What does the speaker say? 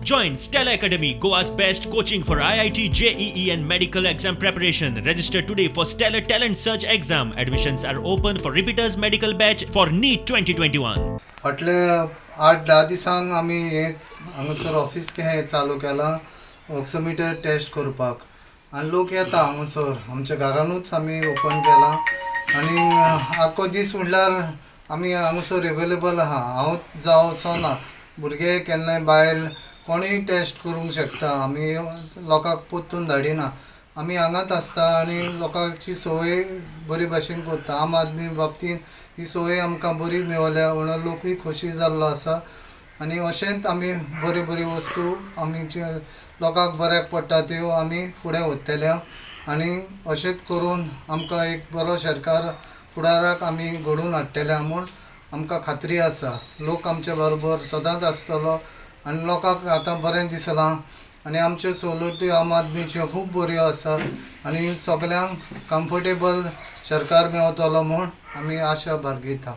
Join Stella Academy, Goa's best coaching for IIT, JEE and medical exam preparation. Register today for Stellar Talent Search exam. Admissions are open for repeaters medical batch for NEET 2021. फाटले 8-10 दिसांक आमी हांगासर office चालू केला oximeter taste करपाक आनी लोक येता हांगासर आमच्या घरानूच आमी ओपन केला आनी आख्खो दीस म्हणल्यार आमी हांगासर एवेलेबल आहा. हांव जावचो ना, भुरगे केन्नाय बायल कोणीय टेस्ट करूंक शकता. आमी लोकांक पोत्तून धाडिना, आमी हांगाच आसता आनी लोकांची सोय बरी भाशेन करता. आम आदमी बाबतींत ही सोय आमकां बरी मेवल्या म्हणून लोकूय खोशी जाल्लो आसा आनी अशेंच आमी बऱ्यो बऱ्यो वस्तू आमी लोकांक बऱ्याक पडटा त्यो आमी फुडें व्हरतल्या आनी अशेंच करून आमकां एक बरो सरकार फुडाराक आमी घडोवन हाडटले म्हूण आमकां खात्री आसा. लोक आमच्या बरोबर सदांच आसतलो आनी लोकांक आतां बरें दिसलां आनी आमच्यो सवलती आम आदमीच्यो खूब बऱ्यो आसा आनी सगल्यांक कम्फर्टेबल सरकार मेवतलो म्हूण आमी आशा बाळगिता.